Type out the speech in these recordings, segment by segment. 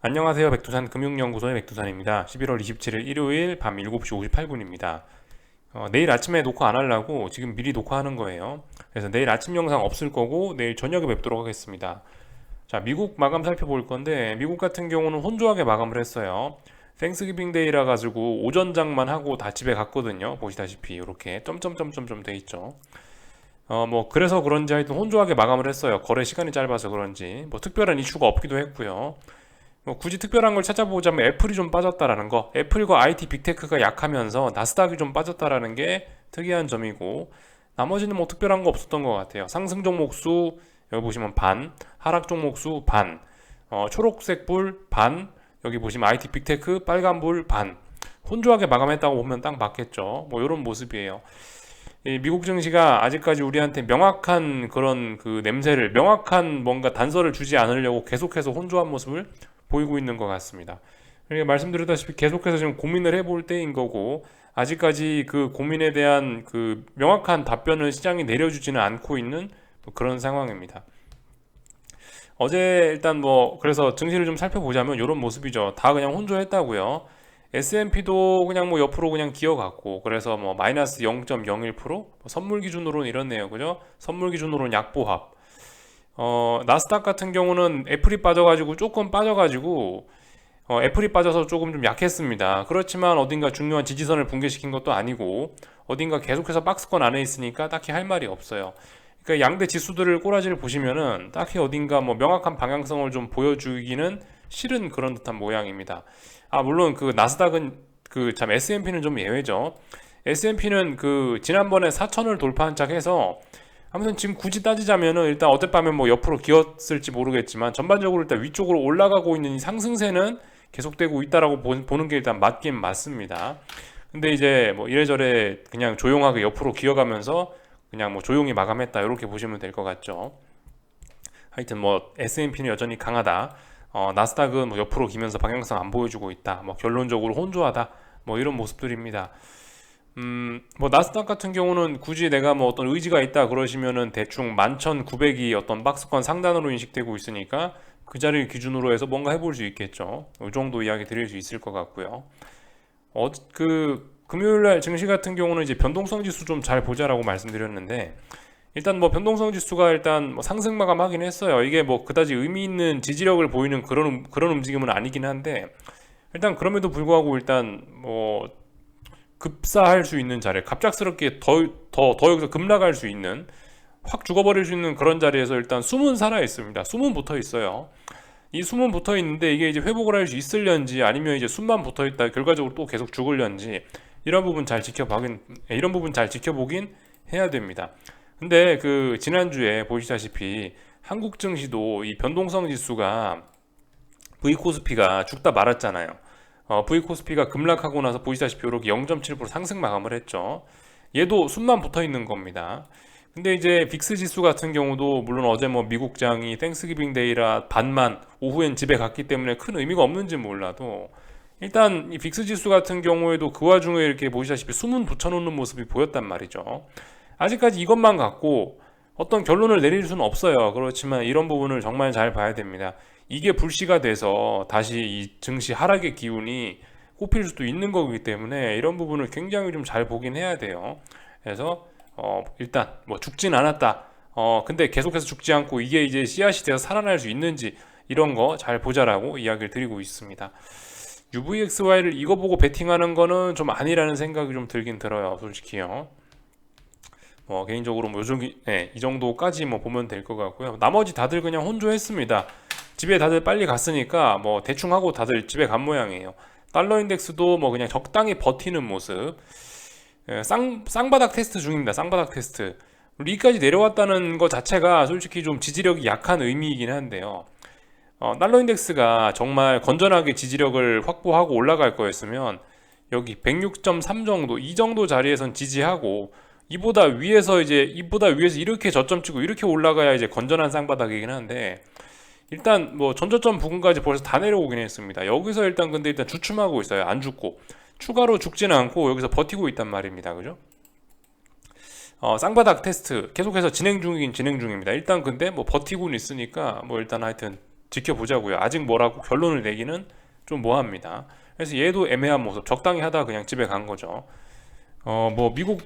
안녕하세요. 백두산 금융연구소의 백두산입니다. 11월 27일 일요일 밤 7시 58분입니다. 내일 아침에 녹화 안 하려고 지금 미리 녹화하는 거예요. 그래서 내일 아침 영상 없을 거고 내일 저녁에 뵙도록 하겠습니다. 자, 미국 마감 살펴볼 건데 미국 같은 경우는 혼조하게 마감을 했어요. 땡스기빙 데이라 가지고 오전장만 하고 다 집에 갔거든요. 보시다시피 이렇게 점점점점점 돼 있죠. 그래서 그런지 하여튼 혼조하게 마감을 했어요. 거래 시간이 짧아서 그런지 뭐 특별한 이슈가 없기도 했고요. 굳이 특별한 걸 찾아보자면 애플이 좀 빠졌다라는 거, 애플과 IT 빅테크가 약하면서 나스닥이 좀 빠졌다라는 게 특이한 점이고, 나머지는 뭐 특별한 거 없었던 것 같아요. 상승 종목 수 여기 보시면 반, 하락 종목 수 반, 초록색 불 반, 여기 보시면 IT 빅테크 빨간 불 반. 혼조하게 마감했다고 보면 딱 맞겠죠. 뭐 이런 모습이에요. 이 미국 증시가 아직까지 우리한테 명확한 그런 그 냄새를, 명확한 뭔가 단서를 주지 않으려고 계속해서 혼조한 모습을 보이고 있는 것 같습니다. 그러니까 말씀드렸다시피 계속해서 지금 고민을 해볼 때인 거고, 아직까지 그 고민에 대한 그 명확한 답변을 시장이 내려주지는 않고 있는 그런 상황입니다. 어제 일단 그래서 증시를 좀 살펴보자면 이런 모습이죠. 다 그냥 혼조했다고요. S&P도 그냥 옆으로 그냥 기어갔고, 그래서 마이너스 0.01%, 선물 기준으로는 이렇네요. 그죠? 선물 기준으로는 약보합. 나스닥 같은 경우는 애플이 빠져가지고 조금 빠져가지고 애플이 빠져서 조금 좀 약했습니다. 그렇지만 어딘가 중요한 지지선을 붕괴시킨 것도 아니고 어딘가 계속해서 박스권 안에 있으니까 딱히 할 말이 없어요. 그러니까 양대 지수들을 꼬라지를 보시면은 딱히 어딘가 명확한 방향성을 좀 보여주기는 싫은 그런 듯한 모양입니다. 아, 물론 그 나스닥은 그 참 S&P는 좀 예외죠. S&P는 그 지난번에 4천을 돌파한 짝해서 아무튼 지금 굳이 따지자면은 일단 어젯밤에 옆으로 기었을지 모르겠지만 전반적으로 일단 위쪽으로 올라가고 있는 이 상승세는 계속되고 있다라고 보는 게 일단 맞긴 맞습니다. 근데 이제 이래저래 그냥 조용하게 옆으로 기어가면서 그냥 조용히 마감했다 이렇게 보시면 될 것 같죠. 하여튼 S&P는 여전히 강하다. 나스닥은 옆으로 기면서 방향성 안 보여주고 있다. 결론적으로 혼조하다. 이런 모습들입니다. 나스닥 같은 경우는 굳이 내가 어떤 의지가 있다 그러시면은 대충 11,900이 어떤 박스권 상단으로 인식되고 있으니까 그 자리를 기준으로 해서 뭔가 해볼 수 있겠죠. 이 정도 이야기 드릴 수 있을 것 같고요. 금요일날 증시 같은 경우는 이제 변동성 지수 좀 잘 보자라고 말씀드렸는데 일단 변동성 지수가 일단 상승 마감하긴 했어요. 이게 그다지 의미 있는 지지력을 보이는 그런 움직임은 아니긴 한데 일단 그럼에도 불구하고 일단 급사할 수 있는 자리, 갑작스럽게 더 여기서 급락할 수 있는, 확 죽어버릴 수 있는 그런 자리에서 일단 숨은 살아 있습니다. 숨은 붙어 있어요. 이 숨은 붙어 있는데 이게 이제 회복을 할 수 있을련지 아니면 이제 숨만 붙어 있다 결과적으로 또 계속 죽을련지 이런 부분 잘 지켜보긴 해야 됩니다. 근데 그 지난주에 보시다시피 한국 증시도 이 변동성 지수가 V코스피가 죽다 말았잖아요. V코스피가 급락하고 나서 보시다시피 이렇게 0.7% 상승 마감을 했죠. 얘도 숨만 붙어 있는 겁니다. 근데 이제 빅스 지수 같은 경우도 물론 어제 미국장이 땡스기빙 데이라 반만 오후엔 집에 갔기 때문에 큰 의미가 없는지 몰라도 일단 이 빅스 지수 같은 경우에도 그 와중에 이렇게 보시다시피 숨은 붙여놓는 모습이 보였단 말이죠. 아직까지 이것만 갖고 어떤 결론을 내릴 수는 없어요. 그렇지만 이런 부분을 정말 잘 봐야 됩니다. 이게 불씨가 돼서 다시 이 증시 하락의 기운이 꼽힐 수도 있는 거기 때문에 이런 부분을 굉장히 좀 잘 보긴 해야 돼요. 그래서 일단 죽진 않았다. 근데 계속해서 죽지 않고 이게 이제 씨앗이 돼서 살아날 수 있는지 이런 거 잘 보자라고 이야기를 드리고 있습니다. UVXY를 이거 보고 베팅하는 거는 좀 아니라는 생각이 좀 들긴 들어요. 솔직히요. 개인적으로 이 정도까지 보면 될 것 같고요. 나머지 다들 그냥 혼조했습니다. 집에 다들 빨리 갔으니까 대충 하고 다들 집에 간 모양이에요. 달러 인덱스도 그냥 적당히 버티는 모습. 쌍바닥 테스트 중입니다. 쌍바닥 테스트. 리까지 내려왔다는 것 자체가 솔직히 좀 지지력이 약한 의미이긴 한데요. 달러 인덱스가 정말 건전하게 지지력을 확보하고 올라갈 거였으면 여기 106.3 정도, 이 정도 자리에선 지지하고 이보다 위에서 이렇게 저점 치고 이렇게 올라가야 이제 건전한 쌍바닥이긴 한데 일단 전저점 부근까지 벌써 다 내려오긴 했습니다. 여기서 근데 일단 주춤하고 있어요. 안 죽고 추가로 죽지는 않고 여기서 버티고 있단 말입니다. 그죠? 쌍바닥 테스트 계속해서 진행 중입니다. 일단 근데 버티고는 있으니까 일단 하여튼 지켜보자고요. 아직 뭐라고 결론을 내기는 좀 뭐합니다. 그래서 얘도 애매한 모습, 적당히 하다가 그냥 집에 간 거죠. 뭐 미국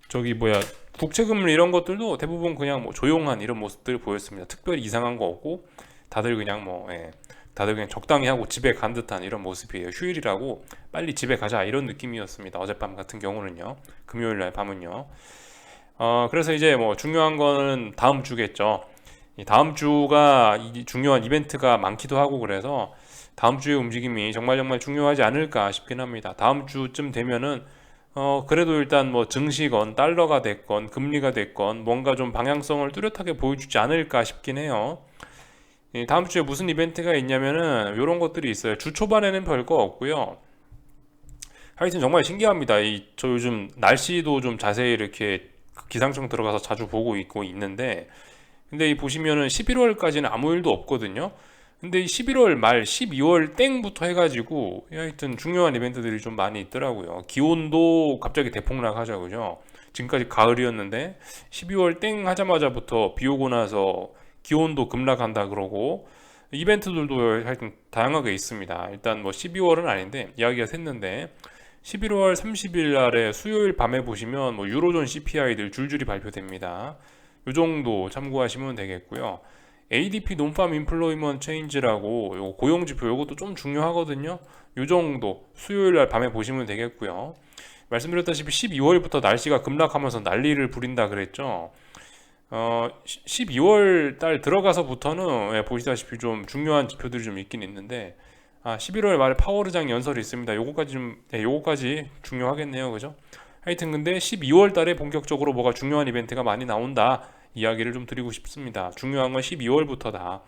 저기 뭐야 국채금리 이런 것들도 대부분 그냥 뭐 조용한 이런 모습들 보였습니다. 특별히 이상한 거 없고 다들 그냥 뭐 다들 그냥 적당히 하고 집에 간 듯한 이런 모습이에요. 휴일이라고 빨리 집에 가자 이런 느낌이었습니다. 어젯밤 같은 경우는요. 금요일 날 밤은요. 그래서 이제 뭐 중요한 거는 다음 주겠죠. 이 다음 주가 중요한 이벤트가 많기도 하고 그래서 다음 주의 움직임이 정말 정말 중요하지 않을까 싶긴 합니다. 다음 주쯤 되면은 그래도 일단 뭐 증시건 달러가 됐건 금리가 됐건 뭔가 좀 방향성을 뚜렷하게 보여주지 않을까 싶긴 해요. 다음 주에 무슨 이벤트가 있냐면은 이런 것들이 있어요. 주 초반에는 별거 없고요. 하여튼 정말 신기합니다. 저 요즘 날씨도 좀 자세히 이렇게 기상청 들어가서 자주 보고 있고 있는데, 근데 이 보시면은 11월까지는 아무 일도 없거든요. 근데 이 11월 말 12월 땡부터 해가지고 하여튼 중요한 이벤트들이 좀 많이 있더라고요. 기온도 갑자기 대폭락 하자 그죠. 지금까지 가을이었는데 12월 땡 하자마자부터 비 오고 나서 기온도 급락한다 그러고 이벤트들도 하여튼 다양하게 있습니다. 일단 뭐 12월은 아닌데 이야기가 샜는데 11월 30일 날에 수요일 밤에 보시면 뭐 유로존 CPI들 줄줄이 발표됩니다. 요 정도 참고하시면 되겠고요. ADP 논팜 인플로이먼트 체인지라고 요 고용지표 요것도 좀 중요하거든요. 요 정도 수요일 날 밤에 보시면 되겠고요. 말씀드렸다시피 12월부터 날씨가 급락하면서 난리를 부린다 그랬죠. 12월 달 들어가서부터는 보시다시피 좀 중요한 지표들이 좀 있긴 있는데 11월 말에 파월의장 연설이 있습니다. 요거까지 중요하겠네요. 그죠? 하여튼 근데 12월 달에 본격적으로 뭐가 중요한 이벤트가 많이 나온다. 이야기를 좀 드리고 싶습니다. 중요한 건 12월부터다.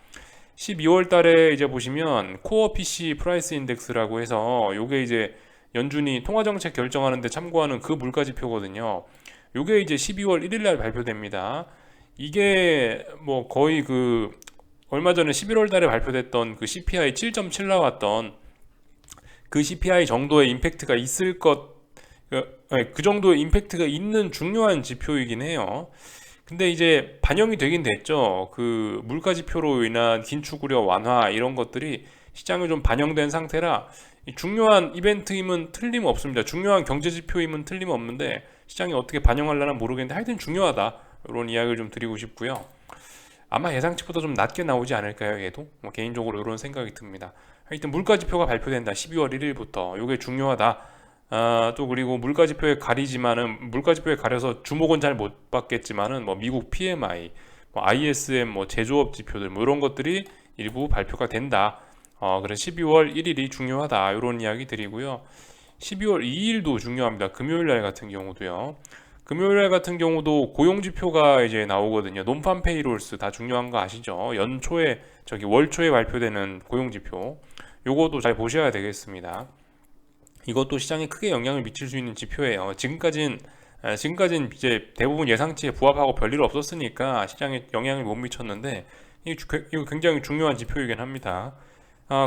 12월 달에 이제 보시면 코어 PC 프라이스 인덱스라고 해서 요게 이제 연준이 통화정책 결정하는데 참고하는 그 물가지표거든요. 요게 이제 12월 1일 날 발표됩니다. 이게 뭐 거의 얼마 전에 11월 달에 발표됐던 그 CPI 7.7 나왔던 그 CPI 정도의 임팩트가 있을 그 정도의 임팩트가 있는 중요한 지표이긴 해요. 근데 이제 반영이 되긴 됐죠. 그 물가 지표로 인한 긴축 우려 완화 이런 것들이 시장에 좀 반영된 상태라 중요한 이벤트임은 틀림없습니다. 중요한 경제 지표임은 틀림없는데 시장이 어떻게 반영하려나 모르겠는데 하여튼 중요하다. 이런 이야기를 좀 드리고 싶고요. 아마 예상치보다 좀 낮게 나오지 않을까요? 얘도 뭐 개인적으로 이런 생각이 듭니다. 하여튼 물가 지표가 발표된다. 12월 1일부터 이게 중요하다. 또 그리고 물가지표에 가리지만은 물가지표에 가려서 주목은 잘 못 받겠지만은 뭐 미국 PMI, 뭐 ISM, 뭐 제조업 지표들 뭐 이런 것들이 일부 발표가 된다. 그래서 12월 1일이 중요하다. 이런 이야기 드리고요. 12월 2일도 중요합니다. 금요일 날 같은 경우도요. 금요일 날 같은 경우도 고용 지표가 이제 나오거든요. 논판 페이롤스 다 중요한 거 아시죠? 연초에 월초에 발표되는 고용 지표. 요것도 잘 보셔야 되겠습니다. 이것도 시장에 크게 영향을 미칠 수 있는 지표예요. 지금까진 이제 대부분 예상치에 부합하고 별일 없었으니까 시장에 영향을 못 미쳤는데 이거 굉장히 중요한 지표이긴 합니다.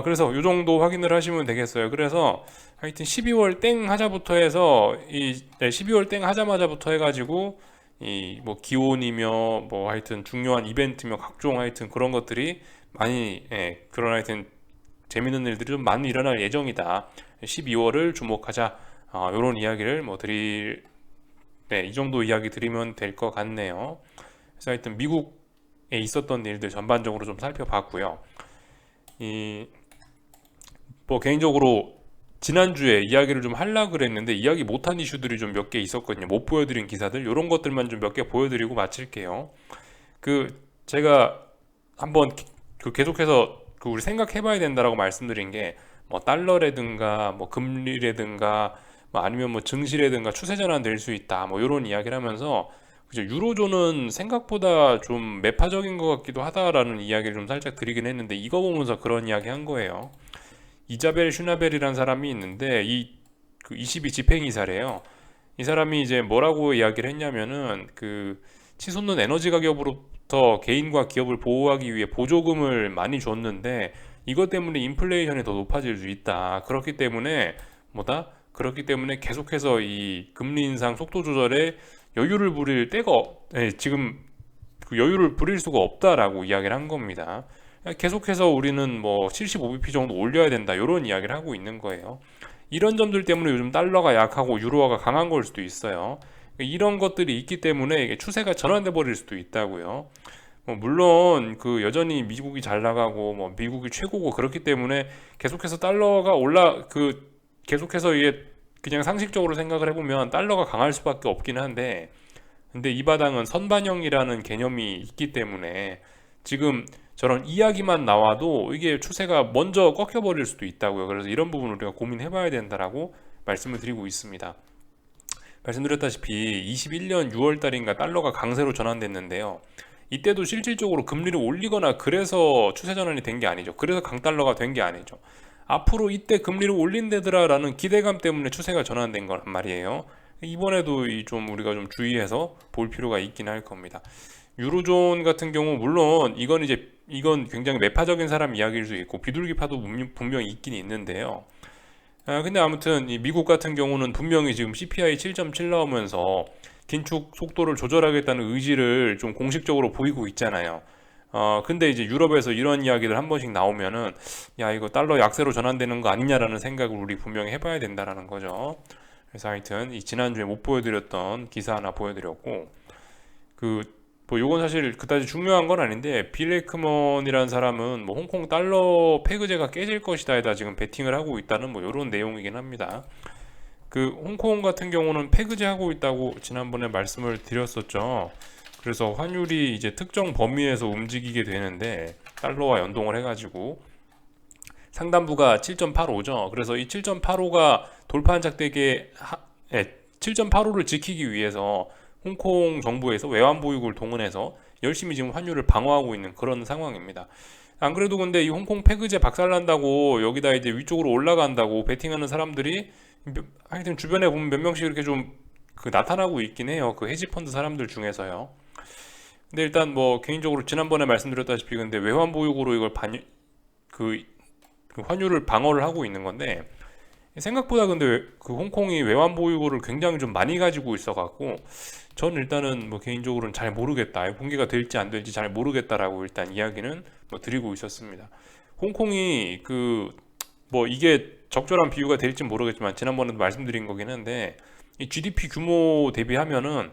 그래서 이 정도 확인을 하시면 되겠어요. 그래서 하여튼 12월 땡 하자부터 해서 12월 땡 하자마자부터 해가지고 이 뭐 기온이며 뭐 하여튼 중요한 이벤트며 각종 하여튼 그런 것들이 많이 그런 하여튼 재밌는 일들이 좀 많이 일어날 예정이다. 12월을 주목하자. 이런 이야기를 이 정도 이야기 드리면 될 것 같네요. 그래서 하여튼 미국에 있었던 일들 전반적으로 좀 살펴봤고요. 뭐 개인적으로 지난주에 이야기를 좀 하려고 그랬는데 이야기 못한 이슈들이 좀 몇 개 있었거든요. 못 보여드린 기사들 이런 것들만 좀 몇 개 보여드리고 마칠게요. 제가 한번 계속해서 우리 생각해봐야 된다라고 말씀드린 게 뭐 달러라든가 뭐 금리라든가 뭐 아니면 뭐 증시라든가 추세 전환 될 수 있다 뭐 이런 이야기를 하면서 그죠 유로존은 생각보다 좀 매파적인 것 같기도 하다라는 이야기를 좀 살짝 드리긴 했는데 이거 보면서 그런 이야기 한 거예요. 이자벨 슈나벨이라는 사람이 있는데 그 22 집행이사래요. 이 사람이 이제 뭐라고 이야기를 했냐면은 치솟는 에너지 가격으로부터 개인과 기업을 보호하기 위해 보조금을 많이 줬는데 이것 때문에 인플레이션이 더 높아질 수 있다. 그렇기 때문에 계속해서 이 금리 인상 속도 조절에 여유를 부릴 때가 지금 그 여유를 부릴 수가 없다라고 이야기를 한 겁니다. 계속해서 우리는 뭐 75bp 정도 올려야 된다 이런 이야기를 하고 있는 거예요. 이런 점들 때문에 요즘 달러가 약하고 유로화가 강한 걸 수도 있어요. 이런 것들이 있기 때문에 이게 추세가 전환돼 버릴 수도 있다고요. 물론 그 여전히 미국이 잘 나가고 뭐 미국이 최고고 그렇기 때문에 계속해서 달러가 계속해서 이게 그냥 상식적으로 생각을 해보면 달러가 강할 수밖에 없긴 한데, 근데 이 바닥은 선반영이라는 개념이 있기 때문에 지금 저런 이야기만 나와도 이게 추세가 먼저 꺾여버릴 수도 있다고요. 그래서 이런 부분을 우리가 고민해봐야 된다라고 말씀을 드리고 있습니다. 말씀드렸다시피 21년 6월 달인가 달러가 강세로 전환됐는데요. 이때도 실질적으로 금리를 올리거나 그래서 추세 전환이 된 게 아니죠. 그래서 강달러가 된 게 아니죠. 앞으로 이때 금리를 올린다더라라는 기대감 때문에 추세가 전환된 거란 말이에요. 이번에도 좀 우리가 좀 주의해서 볼 필요가 있긴 할 겁니다. 유로존 같은 경우 물론 이건 굉장히 매파적인 사람 이야기일 수 있고 비둘기파도 분명히 있긴 있는데요. 근데 아무튼 이 미국 같은 경우는 분명히 지금 CPI 7.7 나오면서 긴축 속도를 조절하겠다는 의지를 좀 공식적으로 보이고 있잖아요. 근데 이제 유럽에서 이런 이야기들 한 번씩 나오면은 야 이거 달러 약세로 전환되는 거 아니냐라는 생각을 우리 분명히 해봐야 된다라는 거죠. 그래서 하여튼 이 지난주에 못 보여드렸던 기사 하나 보여드렸고, 뭐 요건 사실 그다지 중요한 건 아닌데 빌 에크먼이라는 사람은 뭐 홍콩 달러 페그제가 깨질 것이다에다 지금 베팅을 하고 있다는 뭐 요런 내용이긴 합니다. 홍콩 같은 경우는 페그제 하고 있다고 지난번에 말씀을 드렸었죠. 그래서 환율이 이제 특정 범위에서 움직이게 되는데 달러와 연동을 해가지고 상단부가 7.85죠. 그래서 이 7.85가 돌파 한착되게 7.85를 지키기 위해서 홍콩 정부에서 외환보유고를 동원해서 열심히 지금 환율을 방어하고 있는 그런 상황입니다. 안 그래도 근데 이 홍콩 페그제 박살난다고 여기다 이제 위쪽으로 올라간다고 베팅하는 사람들이 하여튼 주변에 보면 몇 명씩 이렇게 좀 나타나고 있긴 해요. 그 헤지펀드 사람들 중에서요. 근데 일단 뭐 개인적으로 지난번에 말씀드렸다시피 근데 외환보유고로 이걸 그 환율을 방어를 하고 있는 건데, 생각보다 근데 홍콩이 외환보유고를 굉장히 좀 많이 가지고 있어갖고 저는 일단은 뭐 개인적으로는 잘 모르겠다, 공개가 될지 안 될지 잘 모르겠다라고 일단 이야기는 뭐 드리고 있었습니다. 홍콩이 뭐 이게 적절한 비유가 될지 모르겠지만 지난번에도 말씀드린 거긴 한데 이 GDP 규모 대비하면은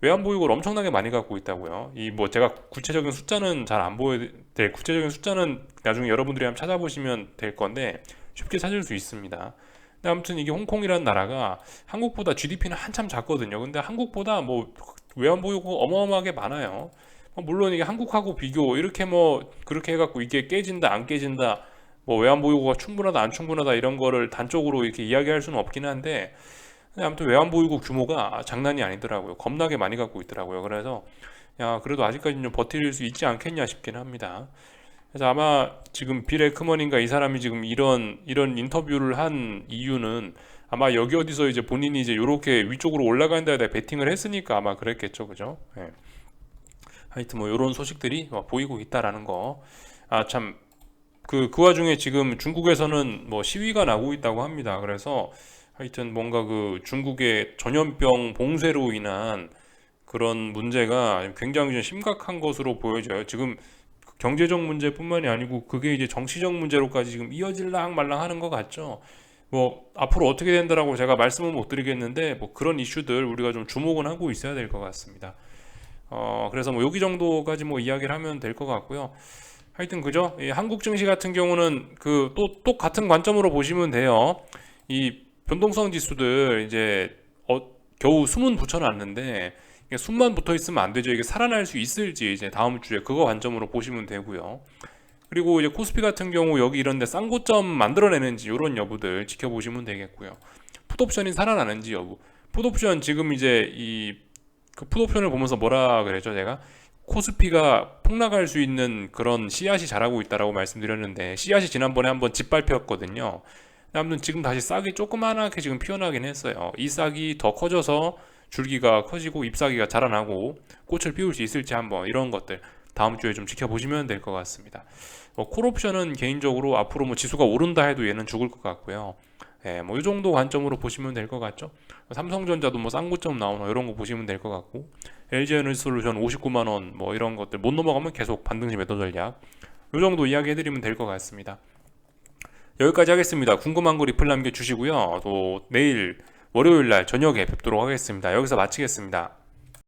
외환보유고를 엄청나게 많이 갖고 있다고요. 뭐 제가 구체적인 숫자는 잘 안 보여드릴, 구체적인 숫자는 나중에 여러분들이 한번 찾아보시면 될 건데 쉽게 찾을 수 있습니다. 근데 아무튼 이게 홍콩이라는 나라가 한국보다 GDP는 한참 작거든요. 근데 한국보다 뭐 외환보유고가 어마어마하게 많아요. 물론 이게 한국하고 비교 이렇게 뭐 그렇게 해갖고 이게 깨진다 안 깨진다, 뭐 외환보유고가 충분하다 안 충분하다 이런 거를 단적으로 이렇게 이야기할 수는 없긴 한데, 아무튼 외환보유고 규모가 장난이 아니더라고요. 겁나게 많이 갖고 있더라고요. 그래서 야 그래도 아직까지는 좀 버틸 수 있지 않겠냐 싶긴 합니다. 그래서 아마 지금 빌 에크먼인가 이 사람이 지금 이런 인터뷰를 한 이유는 아마 여기 어디서 이제 본인이 이제 요렇게 위쪽으로 올라가는 데다 베팅을 했으니까 아마 그랬겠죠, 그죠? 예. 하여튼 뭐 요런 소식들이 보이고 있다라는 거. 참 그 와중에 지금 중국에서는 뭐 시위가 나고 있다고 합니다. 그래서 하여튼 뭔가 중국의 전염병 봉쇄로 인한 그런 문제가 굉장히 좀 심각한 것으로 보여져요. 지금 경제적 문제뿐만이 아니고 그게 이제 정치적 문제로까지 지금 이어질랑 말랑 하는 것 같죠. 뭐 앞으로 어떻게 된다라고 제가 말씀은 못 드리겠는데 뭐 그런 이슈들 우리가 좀 주목은 하고 있어야 될 것 같습니다. 그래서 뭐 여기 정도까지 뭐 이야기를 하면 될 것 같고요. 하여튼 그죠? 이 한국 증시 같은 경우는 또 같은 관점으로 보시면 돼요. 이 변동성 지수들 이제 겨우 숨은 붙여놨는데 이게 숨만 붙어 있으면 안 되죠. 이게 살아날 수 있을지 이제 다음 주에 그거 관점으로 보시면 되고요. 그리고 이제 코스피 같은 경우 여기 이런데 쌍고점 만들어내는지 이런 여부들 지켜보시면 되겠고요. 풋옵션이 살아나는지 여부. 풋옵션 지금 이제 풋옵션을 보면서 뭐라 그랬죠 제가? 코스피가 폭락할 수 있는 그런 씨앗이 자라고 있다라고 말씀드렸는데 씨앗이 지난번에 한번 짓밟혔거든요. 아무튼 지금 다시 싹이 조그만하게 지금 피어나긴 했어요. 이 싹이 더 커져서 줄기가 커지고 잎사귀가 자라나고 꽃을 피울 수 있을지 한번 이런 것들 다음 주에 좀 지켜보시면 될 것 같습니다. 콜옵션은 개인적으로 앞으로 뭐 지수가 오른다 해도 얘는 죽을 것 같고요. 뭐 이 정도 관점으로 보시면 될 것 같죠. 삼성전자도 뭐 쌍고점 나오나 이런 거 보시면 될 것 같고, LG에너지솔루션 59만 원 뭐 이런 것들 못 넘어가면 계속 반등시 매도 전략 요 정도 이야기 해드리면 될 것 같습니다. 여기까지 하겠습니다. 궁금한 거 리플 남겨주시고요. 또 내일 월요일 날 저녁에 뵙도록 하겠습니다. 여기서 마치겠습니다.